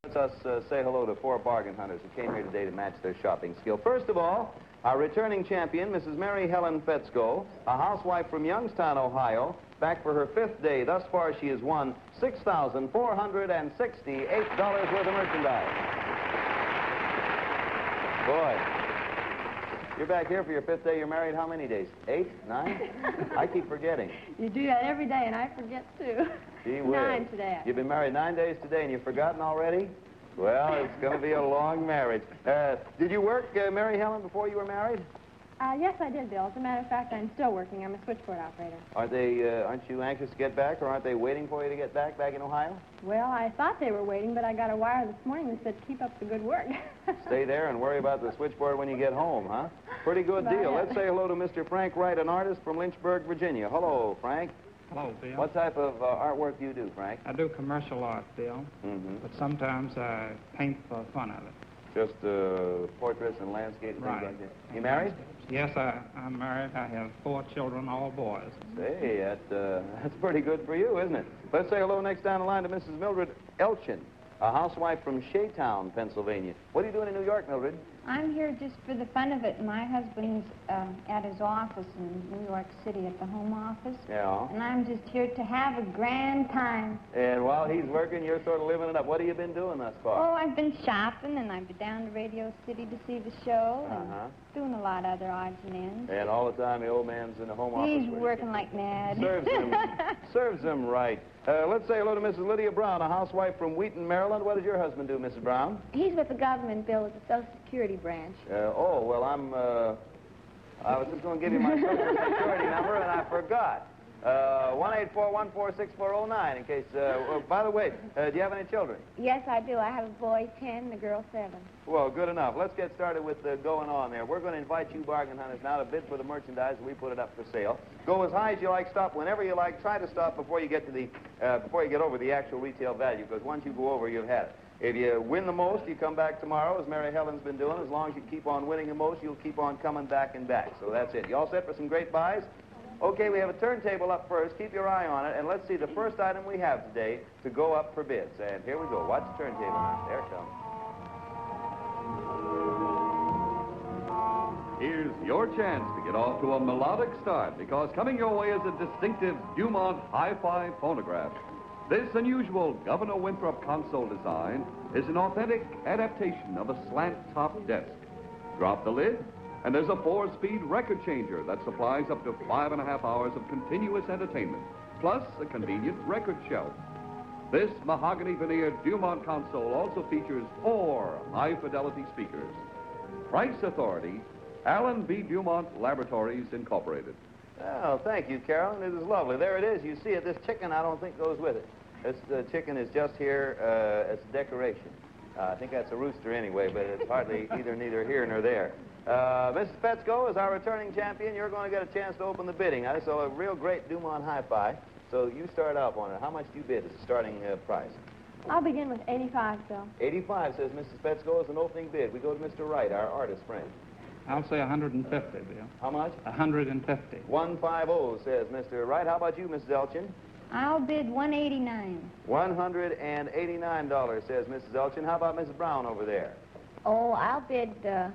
Let us say hello to 4 bargain hunters who came here today to match their shopping skill. First of all, our returning champion, Mrs. Mary Helen Fetzko, a housewife from Youngstown, Ohio. Back for her 5th day. Thus far, she has won $6,468 worth of merchandise. Boy, you're back here for your 5th day. You're married how many days? 8? 9? I keep forgetting. You do that every day, and I forget, too. Gee whiz. 9 today. You've been married 9 days today, and you've forgotten already? Well, it's going to be a long marriage. Did you work, Mary Helen, before you were married? Yes, I did, Bill. As a matter of fact, I'm still working. I'm a switchboard operator. Aren't you anxious to get back, or aren't they waiting for you to get back in Ohio? Well, I thought they were waiting, but I got a wire this morning that said, keep up the good work. Stay there and worry about the switchboard when you get home, huh? Pretty good deal. Let's say hello to Mr. Frank Wright, an artist from Lynchburg, Virginia. Hello, Frank. Hello, Bill. What type of artwork do you do, Frank? I do commercial art, Bill, but sometimes I paint for fun of it. Just portraits and landscapes and things like that. You married? Yes, I'm married. I have 4 children, all boys. Say, that's pretty good for you, isn't it? Let's say hello next down the line to Mrs. Mildred Elchin, a housewife from Shaytown, Pennsylvania. What are you doing in New York, Mildred? I'm here just for the fun of it. My husband's at his office in New York City at the home office. Yeah. And I'm just here to have a grand time. And while he's working, you're sort of living it up. What have you been doing thus far? Oh, I've been shopping, and I've been down to Radio City to see the show, and doing a lot of other odds and ends. And all the time the old man's in the home office. He's working like mad. Serves him right. Let's say hello to Mrs. Lydia Brown, a housewife from Wheaton, Maryland. What does your husband do, Mrs. Brown? He's with the government, Bill, at the Social Security branch. Well, I was just going to give you my Social Security number, and I forgot. 1-841-46409, in case, by the way, do you have any children? Yes, I do. I have a boy 10 and a girl 7. Well, good enough. Let's get started with going on there. We're going to invite you bargain hunters now to bid for the merchandise. We put it up for sale. Go as high as you like, stop whenever you like. Try to stop before you get to before you get over the actual retail value, because once you go over, you've had it. If you win the most, you come back tomorrow, as Mary Helen's been doing. As long as you keep on winning the most, you'll keep on coming back and back. So that's it. You all set for some great buys? Okay, we have a turntable up first. Keep your eye on it, and let's see the first item we have today to go up for bids. And here we go. Watch the turntable now. There it comes. Here's your chance to get off to a melodic start, because coming your way is a distinctive Dumont Hi-Fi phonograph. This unusual Governor Winthrop console design is an authentic adaptation of a slant-top desk. Drop the lid, and there's a 4-speed record changer that supplies up to 5.5 hours of continuous entertainment, plus a convenient record shelf. This mahogany veneered Dumont console also features 4 high-fidelity speakers. Price authority, Allen B. Dumont Laboratories, Incorporated. Oh, thank you, Carolyn. It is lovely. There it is. You see it. This chicken, I don't think, goes with it. This chicken is just here as decoration. I think that's a rooster anyway, but it's hardly neither here nor there. Mrs. Fetzko is our returning champion. You're going to get a chance to open the bidding. I saw a real great Dumont Hi-Fi, so you start off on it. How much do you bid as a starting price? I'll begin with 85, Bill. 85, says Mrs. Fetzko, is an opening bid. We go to Mr. Wright, our artist friend. I'll say 150, Bill. How much? 150. 150, says Mr. Wright. How about you, Mrs. Elchin? I'll bid $189. $189, says Mrs. Elchin. How about Mrs. Brown over there? Oh, I'll bid $244.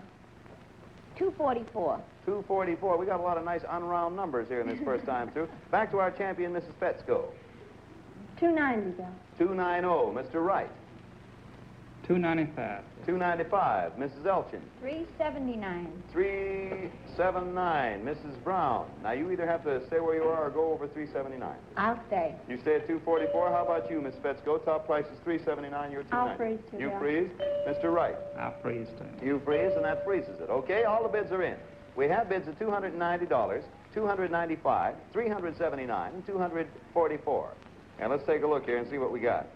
$244. We got a lot of nice unround numbers here in this first time through. Back to our champion, Mrs. Fetzko. $290, Bill. $290, Mr. Wright. $295. $295, Mrs. Elchin. $379. $379, Mrs. Brown. Now, you either have to stay where you are or go over $379. I'll stay. You stay at $244. How about you, Miss Fetzko? Top price is $379. You're $290. I'll freeze, too, You Bill. freeze. Mr. Wright. I'll freeze, too. You freeze, and that freezes it. Okay, all the bids are in. We have bids of $290, $295, $379, and $244. And let's take a look here and see what we got.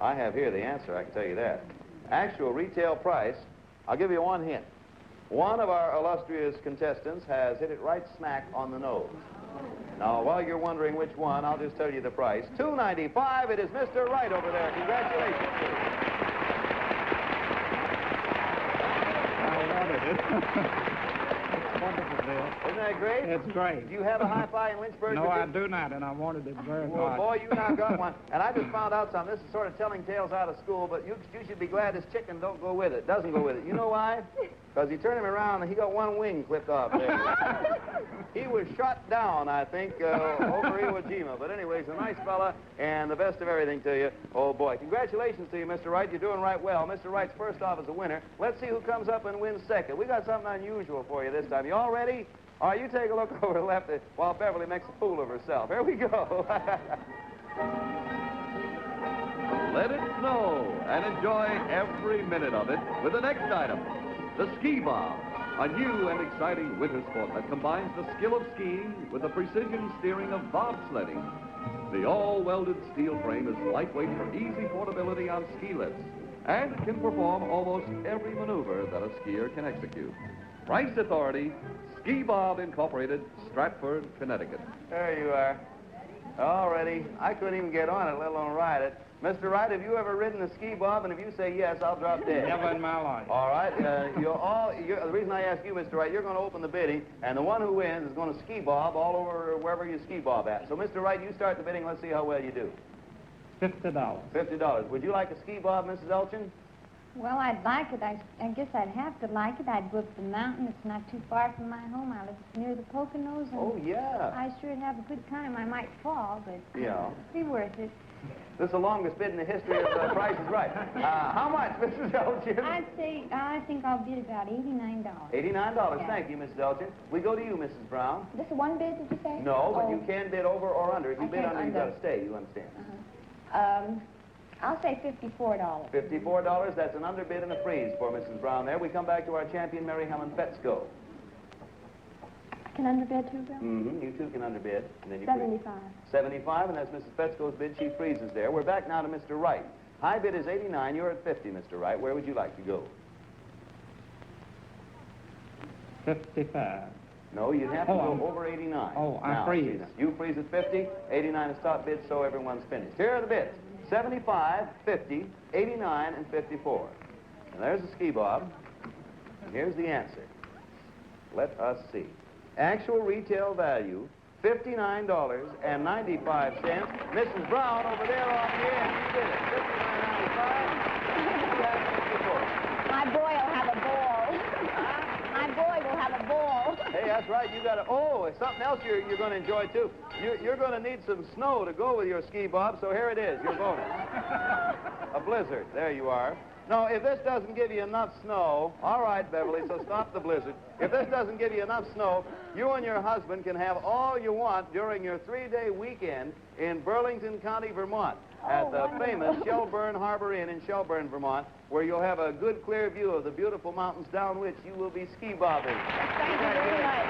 I have here the answer, I can tell you that. Actual retail price, I'll give you one hint. One of our illustrious contestants has hit it right smack on the nose. Now, while you're wondering which one, I'll just tell you the price. $295, it is Mr. Wright over there. Congratulations. I love it. wonderful, Bill. Isn't that great? It's great. Do you have a hi-fi in Lynchburg? No, I do not, and I wanted it very Well, much. boy, you now got one. And I just found out something. This is sort of telling tales out of school, but you should be glad this chicken don't go with it. Doesn't go with it. You know why? Because you turn him around and he got one wing clipped off there. He was shot down, I think, over Iwo Jima. But anyway, he's a nice fella, and the best of everything to you. Oh, boy. Congratulations to you, Mr. Wright. You're doing right well. Mr. Wright's first off as a winner. Let's see who comes up and wins second. We got something unusual for you this time. You all ready? All right, you take a look over left while Beverly makes a fool of herself. Here we go. Let it snow and enjoy every minute of it with the next item, the ski bob, a new and exciting winter sport that combines the skill of skiing with the precision steering of bobsledding. The all-welded steel frame is lightweight for easy portability on ski lifts, and it can perform almost every maneuver that a skier can execute. Price Authority, Ski Bob Incorporated, Stratford, Connecticut. There you are. All ready. I couldn't even get on it, let alone ride it. Mr. Wright, have you ever ridden a ski bob? And if you say yes, I'll drop dead. Never in my life. All right. The reason I ask you, Mr. Wright, you're going to open the bidding, and the one who wins is going to ski bob all over wherever you ski bob at. So, Mr. Wright, you start the bidding. Let's see how well you do. $50. $50. Would you like a ski bob, Mrs. Elchin? Well, I'd like it. I guess I'd have to like it. I'd go up the mountain. It's not too far from my home. I live near the Poconos. And Oh, yeah. I sure have a good time. I might fall, but Yeah. it'd be worth it. This is the longest bid in the history of Price is Right. How much, Mrs. Elchin? I think I'll bid about $89. $89. Yeah. Thank you, Mrs. Elchin. We go to you, Mrs. Brown. This is one bid, did you say? No, but Oh. you can bid over or under. If you I bid can't under, you've got under. to stay. You understand? I'll say $54. $54. That's an underbid and a freeze for Mrs. Brown there. We come back to our champion, Mary Helen Fetzko. Can underbid too, Bill? Mm-hmm. You two can underbid. And then you freeze. 75. 75, and that's Mrs. Fetzko's bid. She freezes there. We're back now to Mr. Wright. High bid is 89. You're at 50, Mr. Wright. Where would you like to go? 55. No, you'd have to Oh, go I'm- over 89. Oh, I Now, freeze. see, you freeze at 50, 89 is top bid, so everyone's finished. Here are the bids. 75, 50, 89, and 54. And there's the ski bob. And here's the answer. Let us see. Actual retail value, $59.95. Mrs. Brown over there on the end. You did it. $59.95. My boy will have a ball. My boy will have a ball. Hey, that's right. You got to. Oh, it's something else you're going to enjoy too. You're going to need some snow to go with your ski bob. So here it is, your bonus. A blizzard. There you are. No, if this doesn't give you enough snow, all right, Beverly. So stop the blizzard. If this doesn't give you enough snow, you and your husband can have all you want during your 3-day weekend in Burlington County, Vermont, at the famous Shelburne Harbor Inn in Shelburne, Vermont, where you'll have a good, clear view of the beautiful mountains down which you will be ski bobbing. Thank you very much.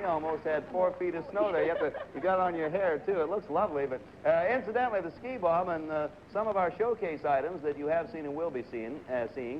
You almost had 4 feet of snow there. You got it on your hair, too. It looks lovely. But incidentally, the ski bob and some of our showcase items that you have seen and will be seeing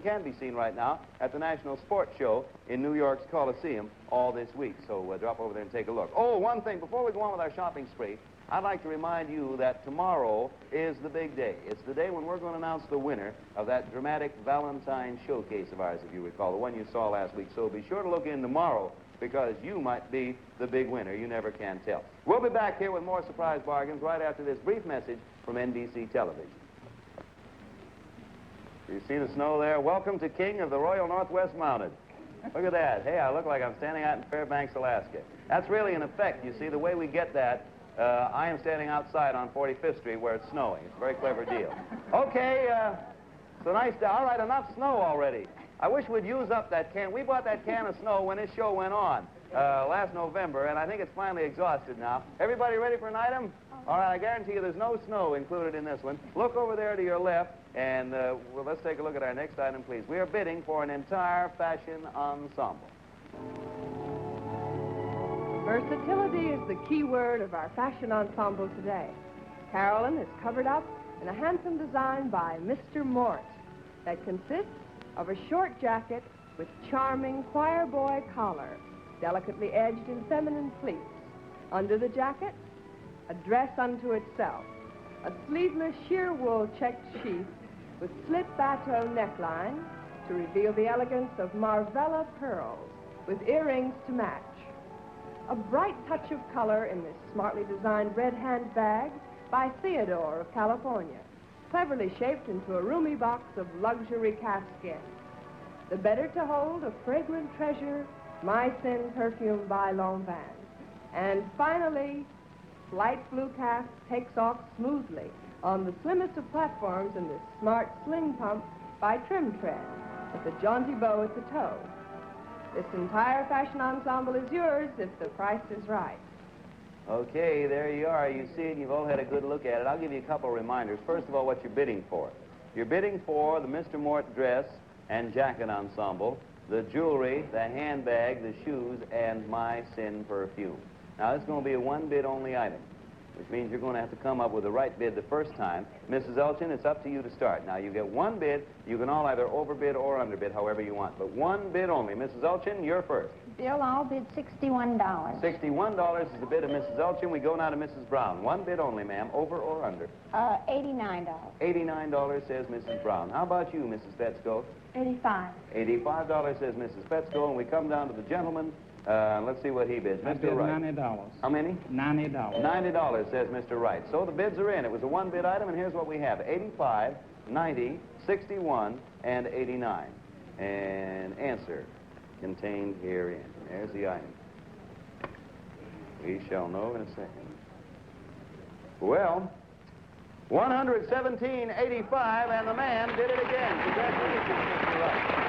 can be seen right now at the National Sports Show in New York's Coliseum all this week. So drop over there and take a look. Oh, one thing. Before we go on with our shopping spree, I'd like to remind you that tomorrow is the big day. It's the day when we're going to announce the winner of that dramatic Valentine showcase of ours, if you recall, the one you saw last week. So be sure to look in tomorrow, because you might be the big winner. You never can tell. We'll be back here with more surprise bargains right after this brief message from NBC Television. You see the snow there? Welcome to King of the Royal Northwest Mounted. Look at that. Hey, I look like I'm standing out in Fairbanks, Alaska. That's really an effect. You see, the way we get that, I am standing outside on 45th Street where it's snowing. It's a very clever deal. Okay, it's a nice day. All right, enough snow already. I wish we'd use up that can. We bought that can of snow when this show went on last November, and I think it's finally exhausted now. Everybody ready for an item? All right, I guarantee you there's no snow included in this one. Look over there to your left, and well, let's take a look at our next item, please. We are bidding for an entire fashion ensemble. Versatility is the key word of our fashion ensemble today. Carolyn is covered up in a handsome design by Mr. Mort that consists of a short jacket with charming choir boy collar, delicately edged in feminine pleats. Under the jacket, a dress unto itself, a sleeveless sheer wool checked sheath with slit bateau neckline to reveal the elegance of Marvella pearls with earrings to match. A bright touch of color in this smartly designed red handbag by Theodore of California, cleverly shaped into a roomy box of luxury calfskin. The better to hold a fragrant treasure, My Sin perfume by Lanvin. And finally, light blue calf takes off smoothly on the slimmest of platforms in this smart sling pump by Trim Tread, with a jaunty bow at the toe. This entire fashion ensemble is yours if the price is right. Okay, there you are. You see it. You've all had a good look at it. I'll give you a couple of reminders. First of all, what you're bidding for. You're bidding for the Mr. Mort dress and jacket ensemble, the jewelry, the handbag, the shoes, and My Sin perfume. Now, it's going to be a one-bid only item, which means you're going to have to come up with the right bid the first time. Mrs. Elchin, it's up to you to start. Now, you get one bid. You can all either overbid or underbid, however you want. But one bid only. Mrs. Elchin, you're first. Bill, I'll bid $61. $61 is the bid of Mrs. Elchin. We go now to Mrs. Brown. One bid only, ma'am. Over or under? $89. $89 says Mrs. Brown. How about you, Mrs. Petsko? $85. $85 says Mrs. Petsko. And we come down to the gentleman. Let's see what he bids. I Mr. bid Wright. $90. How many? $90. $90 says Mr. Wright. So the bids are in. It was a one-bid item, and here's what we have. 85, 90, 61, and 89. And answer contained herein. There's the item. We shall know in a second. Well, 117.85, and the man did it again. Congratulations, Mr. Wright.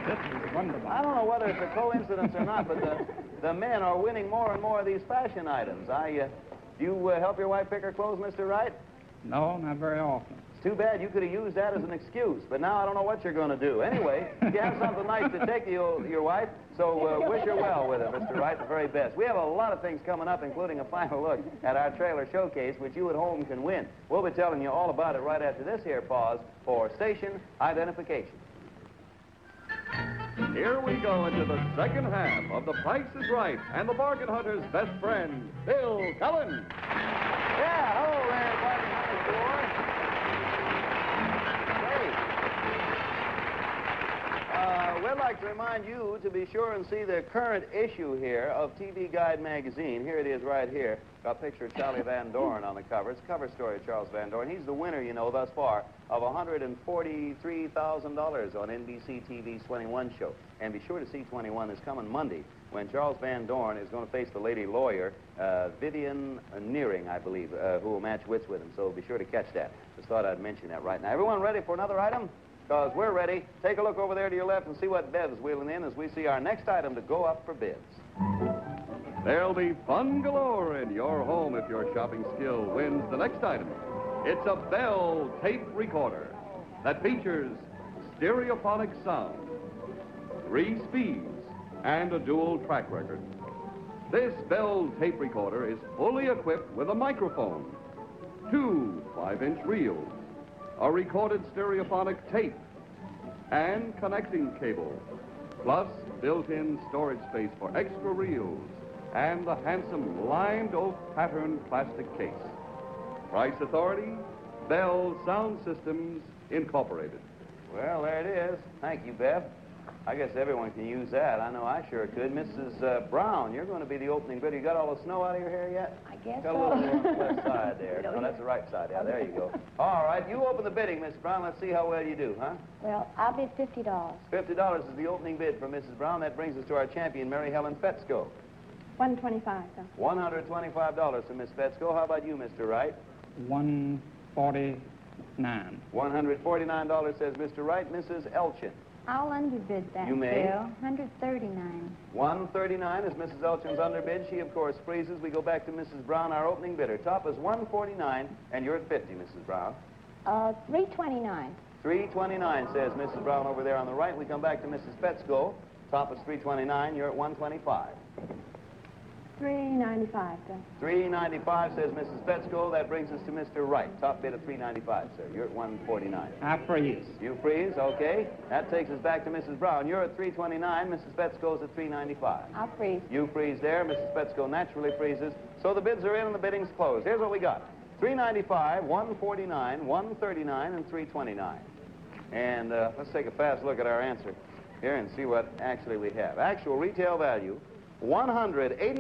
This is wonderful. I don't know whether it's a coincidence or not, but the men are winning more and more of these fashion items. Do you help your wife pick her clothes, Mr. Wright? No, not very often. It's too bad. You could have used that as an excuse, but now I don't know what you're going to do. Anyway, you have something nice to take to your wife, so wish her well with it, Mr. Wright, the very best. We have a lot of things coming up, including a final look at our trailer showcase, which you at home can win. We'll be telling you all about it right after this here pause for station identification. Here we go into the second half of The Price is Right and the Bargain Hunter's best friend, Bill Cullen. Yeah, hello there, Bargain Hunter's boy. Great. We'd like to remind you to be sure and see the current issue here of TV Guide magazine. Here it is right here. Got a picture of Charlie Van Doren on the cover. It's a cover story of Charles Van Doren. He's the winner, you know, thus far of $143,000 on NBC TV's 21 show. And be sure to see 21 this coming Monday when Charles Van Doren is going to face the lady lawyer, Vivian Nearing, I believe, who will match wits with him. So be sure to catch that. Just thought I'd mention that right now. Everyone ready for another item? Because we're ready. Take a look over there to your left and see what Bev's wheeling in as we see our next item to go up for bids. There'll be fun galore in your home if your shopping skill wins the next item. It's a Bell tape recorder that features stereophonic sound, 3 speeds, and a dual track record. This Bell tape recorder is fully equipped with a microphone, 2 5-inch reels, a recorded stereophonic tape, and connecting cable, plus built-in storage space for extra reels, and the handsome lined oak patterned plastic case. Price authority, Bell Sound Systems Incorporated. Well, there it is. Thank you, Bev. I guess everyone can use that. I know I sure could. Mrs. Brown, you're going to be the opening bidder. You got all the snow out of your hair yet? I guess Got a little more on the left side there. No, that's the right side. Yeah, there you go. All right, you open the bidding, Mrs. Brown. Let's see how well you do, huh? Well, I'll bid $50. $50 is the opening bid for Mrs. Brown. That brings us to our champion, Mary Helen Petsko. $125. $125 for Miss Petsko. How about you, Mr. Wright? $149. $149 says Mr. Wright. Mrs. Elchin. I'll underbid that, You may. Bill. $139. $139 is Mrs. Elchin's underbid. She, of course, freezes. We go back to Mrs. Brown, our opening bidder. Top is $149, and you're at $50, Mrs. Brown. $329. $329 says Mrs. Brown over there on the right. We come back to Mrs. Petsko. Top is $329. You're at $125. $3.95, sir. $3.95, says Mrs. Petsko. That brings us to Mr. Wright. Top bid of $3.95, sir. You're at $1.49. I freeze. You freeze, okay. That takes us back to Mrs. Brown. You're at $3.29. Mrs. Petsko's at $3.95. I'll freeze. You freeze there. Mrs. Petsko naturally freezes. So the bids are in and the bidding's closed. Here's what we got. $3.95, $1.49, $1.39, and $3.29. And let's take a fast look at our answer here and see what actually we have. Actual retail value, $189.95. It is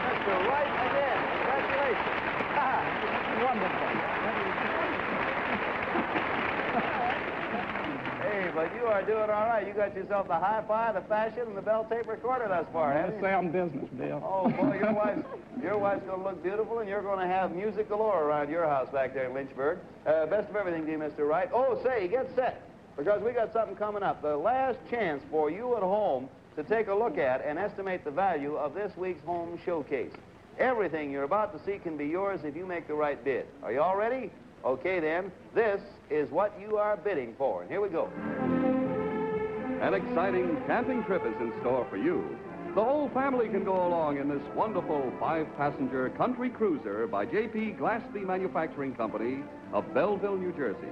Mr. Wright again. Congratulations. Wonderful. Hey, but you are doing all right. You got yourself the hi-fi, the fashion, and the bell tape recorder thus far, haven't It's you? sound business, Bill. Oh, boy, your wife's going to look beautiful, and you're going to have music galore around your house back there in Lynchburg. Best of everything to you, Mr. Wright. Oh, say, get set, because we got something coming up. The last chance for you at home to take a look at and estimate the value of this week's home showcase. Everything you're about to see can be yours if you make the right bid. Are you all ready? Okay, then. This is what you are bidding for. And here we go. An exciting camping trip is in store for you. The whole family can go along in this wonderful 5-passenger country cruiser by J.P. Glaspie Manufacturing Company of Belleville, New Jersey.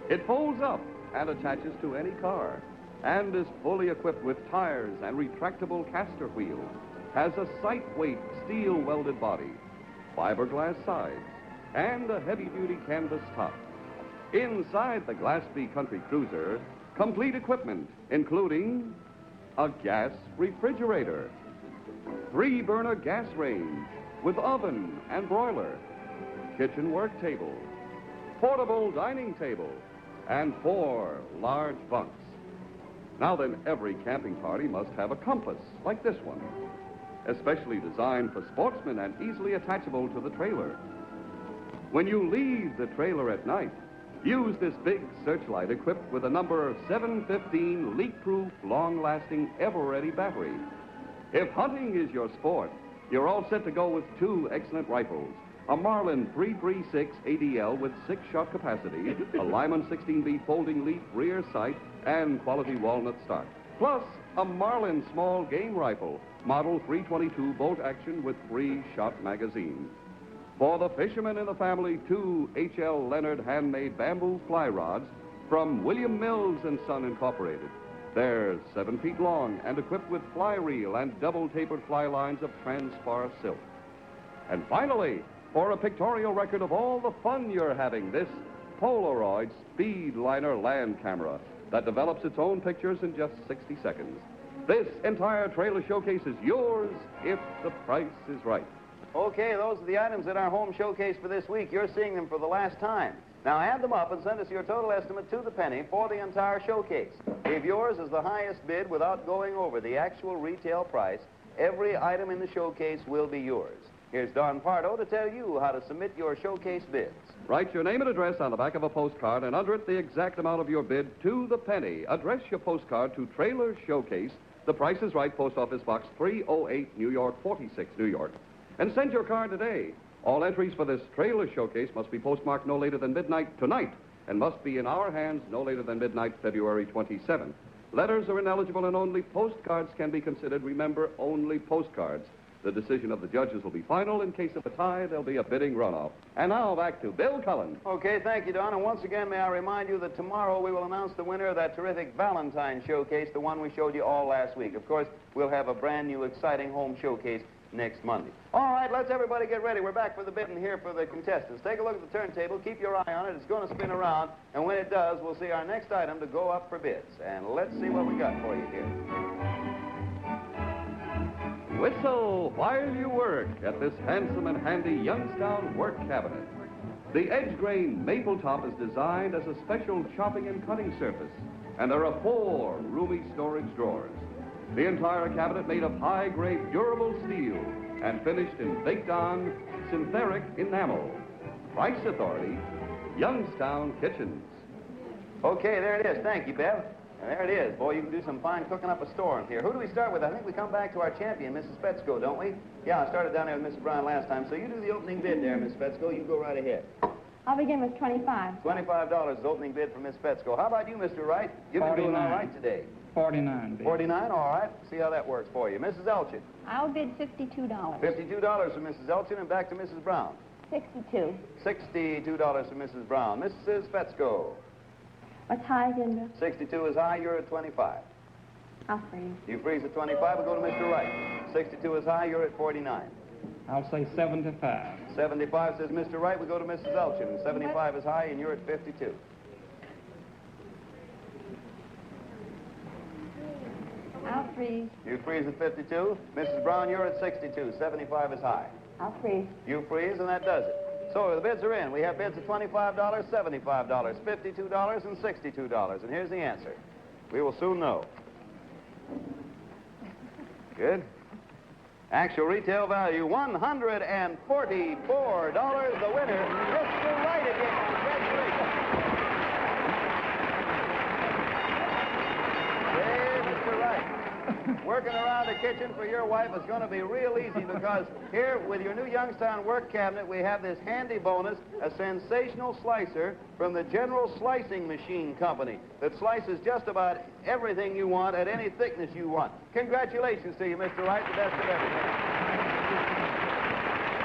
It folds up and attaches to any car and is fully equipped with tires and retractable caster wheels, has a sight-weight steel-welded body, fiberglass sides, and a heavy-duty canvas top. Inside the Glaspie Country Cruiser, complete equipment, including a gas refrigerator, 3-burner gas range with oven and broiler, kitchen work table, portable dining table, and 4 large bunks. Now then, every camping party must have a compass like this one, especially designed for sportsmen and easily attachable to the trailer. When you leave the trailer at night, use this big searchlight equipped with a number 715 leak-proof, long-lasting, ever-ready battery. If hunting is your sport, you're all set to go with 2 excellent rifles, a Marlin 336 ADL with 6-shot capacity, a Lyman 16B folding leaf rear sight, and quality walnut stock. Plus, a Marlin small game rifle, model 322 bolt action with 3-shot magazine. For the fishermen in the family, 2 H.L. Leonard handmade bamboo fly rods from William Mills & Son Incorporated. They're 7 feet long and equipped with fly reel and double-tapered fly lines of transpar silk. And finally, for a pictorial record of all the fun you're having, this Polaroid Speedliner land camera that develops its own pictures in just 60 seconds. This entire trailer showcase is yours if the price is right. Okay, those are the items in our home showcase for this week. You're seeing them for the last time. Now add them up and send us your total estimate to the penny for the entire showcase. If yours is the highest bid without going over the actual retail price, every item in the showcase will be yours. Here's Don Pardo to tell you how to submit your showcase bids. Write your name and address on the back of a postcard and under it the exact amount of your bid to the penny. Address your postcard to Trailer Showcase, The Price is Right, Post Office Box 308, New York, 46, New York. And send your card today. All entries for this trailer showcase must be postmarked no later than midnight tonight and must be in our hands no later than midnight February 27th. Letters are ineligible and only postcards can be considered. Remember, only postcards. The decision of the judges will be final. In case of a tie, there'll be a bidding runoff. And now back to Bill Cullen. Okay, thank you, Don. And once again, may I remind you that tomorrow we will announce the winner of that terrific Valentine showcase, the one we showed you all last week. Of course, we'll have a brand new, exciting home showcase next Monday. All right, let's everybody get ready. We're back for the bidding here for the contestants. Take a look at the turntable. Keep your eye on it. It's going to spin around. And when it does, we'll see our next item to go up for bids. And let's see what we got for you here. Whistle while you work at this handsome and handy Youngstown work cabinet. The edge grain maple top is designed as a special chopping and cutting surface, and there are 4 roomy storage drawers. The entire cabinet made of high-grade durable steel and finished in baked-on synthetic enamel. Price authority, Youngstown Kitchens. Okay, there it is. Thank you, Bev. And there it is. Boy, you can do some fine cooking up a storm here. Who do we start with? I think we come back to our champion, Mrs. Petsko, don't we? Yeah, I started down there with Mrs. Brown last time. So you do the opening bid there, Mrs. Petsko. You go right ahead. I'll begin with 25. $25 is opening bid for Miss Fetzko. How about you, Mr. Wright? You've been doing all 49. right today. 49, Bill. 49, all right. See how that works for you. Mrs. Elchin. I'll bid $52. $52 for Mrs. Elchin, and back to Mrs. Brown. 62. $62 for Mrs. Brown. Mrs. Fetzko. What's high again, Bill? 62 is high, you're at 25. I'll freeze. You freeze at 25, we go to Mr. Wright. 62 is high, you're at 49. I'll say 75. 75 says Mr. Wright, we go to Mrs. Elchin. 75 is high, and you're at 52. I'll freeze. You freeze at 52. Mrs. Brown, you're at 62. 75 is high. I'll freeze. You freeze, and that does it. So the bids are in. We have bids of $25, $75, $52, and $62. And here's the answer. We will soon know. Good. Actual retail value, $144. The winner, Mr. Wright again. Congratulations. Hey, Mr. Wright. Working around the kitchen for your wife is going to be real easy because here with your new Youngstown work cabinet, we have this handy bonus, a sensational slicer from the General Slicing Machine Company that slices just about everything you want at any thickness you want. Congratulations to you, Mr. Wright, the best of everything.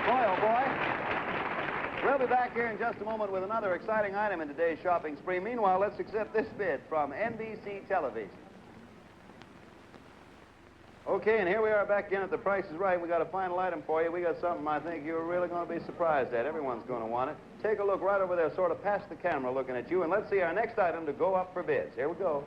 Boy, oh boy. We'll be back here in just a moment with another exciting item in today's shopping spree. Meanwhile, let's accept this bid from NBC Television. Okay, and here we are back again at The Price is Right. We got a final item for you. We got something I think you're really going to be surprised at. Everyone's going to want it. Take a look right over there, sort of past the camera looking at you, and let's see our next item to go up for bids. Here we go.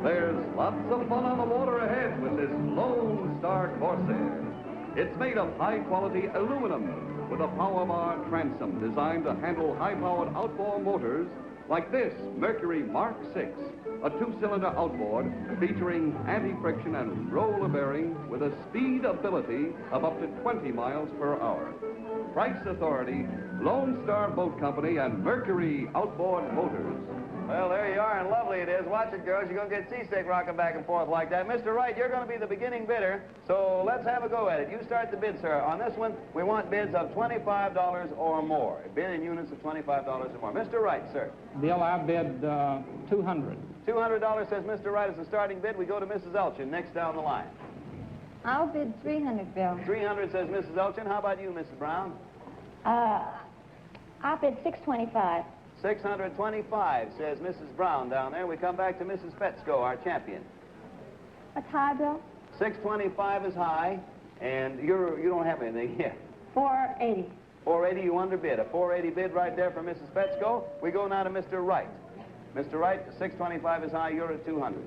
There's lots of fun on the water ahead with this Lone Star Corsair. It's made of high-quality aluminum with a power bar transom designed to handle high-powered outboard motors like this Mercury Mark VI, a two-cylinder outboard featuring anti-friction and roller bearing with a speed ability of up to 20 miles per hour. Price authority, Lone Star Boat Company and Mercury Outboard Motors. Well, there you are, and lovely it is. Watch it, girls. You're going to get seasick rocking back and forth like that. Mr. Wright, you're going to be the beginning bidder, so let's have a go at it. You start the bid, sir. On this one, we want bids of $25 or more. Bid in units of $25 or more. Mr. Wright, sir. Bill, I bid 200. $200 says Mr. Wright is the starting bid. We go to Mrs. Elchin next down the line. I'll bid 300, Bill. 300 says Mrs. Elchin. How about you, Mrs. Brown? I'll bid $625. 625 says Mrs. Brown down there. We come back to Mrs. Fetzko, our champion. What's high, Bill? 625 is high, and you don't have anything yet. 480. 480, you underbid. A 480 bid right there for Mrs. Fetzko. We go now to Mr. Wright. Mr. Wright, 625 is high. You're at 200.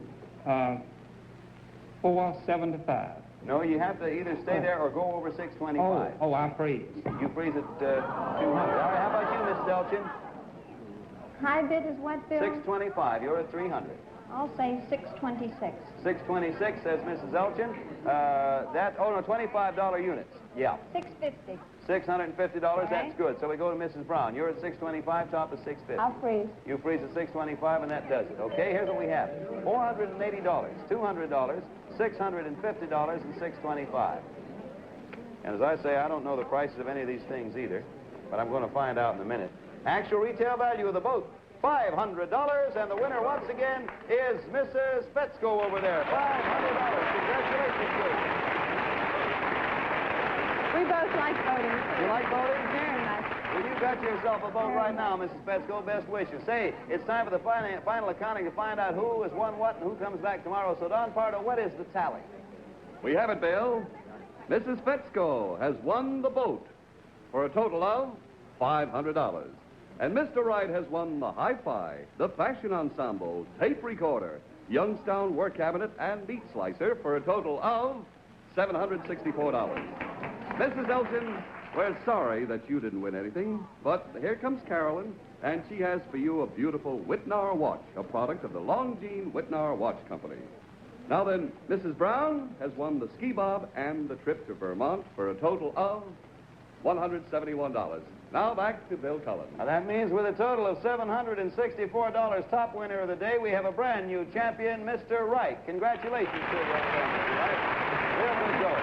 475. No, you have to either stay there or go over 625. Oh, I freeze. You freeze at 200. All right, how about you, Mrs. Elchin? High bid is what, Bill? 625. You're at 300. I'll say 626. 626 says Mrs. Elchin. $25 units. Yeah. 650. $650, that's good. So we go to Mrs. Brown. You're at 625, top is 650. I'll freeze. You freeze at 625, and that does it. Okay, here's what we have. $480, $200, $650, and $625. And as I say, I don't know the prices of any of these things either, but I'm going to find out in a minute. Actual retail value of the boat, $500, and the winner once again is Mrs. Fetzko over there. $500. Congratulations, Bruce. We both like boating. You like boating? Very much. Well, you got yourself a boat right now, Mrs. Fetzko. Best wishes. Say, it's time for the final accounting to find out who has won what and who comes back tomorrow. So, Don Pardo, what is the tally? We have it, Bill. Mrs. Fetzko has won the boat for a total of $500. And Mr. Wright has won the Hi-Fi, the Fashion Ensemble, tape recorder, Youngstown work cabinet, and meat slicer for a total of $764. Mrs. Elchin, we're sorry that you didn't win anything, but here comes Carolyn, and she has for you a beautiful Whitnar watch, a product of the Longines Whitnar Watch Company. Now then, Mrs. Brown has won the ski bob and the trip to Vermont for a total of $171. Now back to Bill Cullen. Now that means with a total of $764, top winner of the day, we have a brand new champion, Mr. Wright. Congratulations to you, Mr. Wright. Here we go.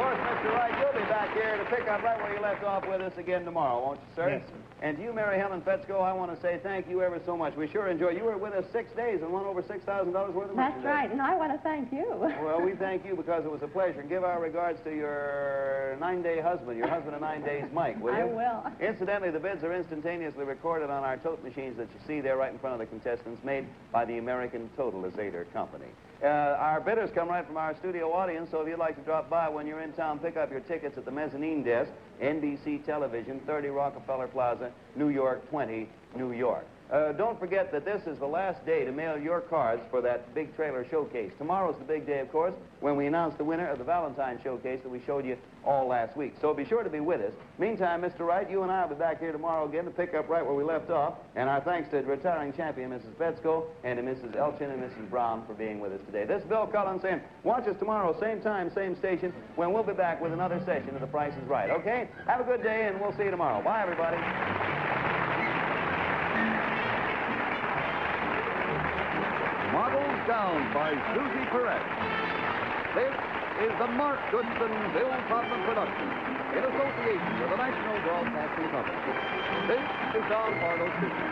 course, Mr. Wright, you'll be back here to pick up right where you left off with us again tomorrow, won't you, sir? Yes, sir. And to you, Mary Helen Fetzko, I want to say thank you ever so much. We sure enjoyed. You were with us 6 days and won over $6,000 worth of That's merchandise. right, and I want to thank you. Well, we thank you because it was a pleasure. And give our regards to your 9-day husband, your husband of 9 days, Mike, will you? I will. Incidentally, the bids are instantaneously recorded on our tote machines that you see there right in front of the contestants, made by the American Totalizator Company. Our bidders come right from our studio audience, so if you'd like to drop by when you're in town, pick up your tickets at the mezzanine desk, NBC Television, 30 Rockefeller Plaza, New York 20, New York. Don't forget that this is the last day to mail your cards for that big trailer showcase. Tomorrow's the big day, of course, when we announce the winner of the Valentine showcase that we showed you all last week. So be sure to be with us. Meantime, Mr. Wright, you and I will be back here tomorrow again to pick up right where we left off. And our thanks to retiring champion Mrs. Fetzko and to Mrs. Elchin and Mrs. Brown for being with us today. This is Bill Cullen saying, watch us tomorrow, same time, same station, when we'll be back with another session of The Price is Right. Okay? Have a good day, and we'll see you tomorrow. Bye, everybody. Models Down by Susie Perez. This is the Mark Goodson Bill Todman production in association with the National Broadcasting Company. This is Don Pardo speaking.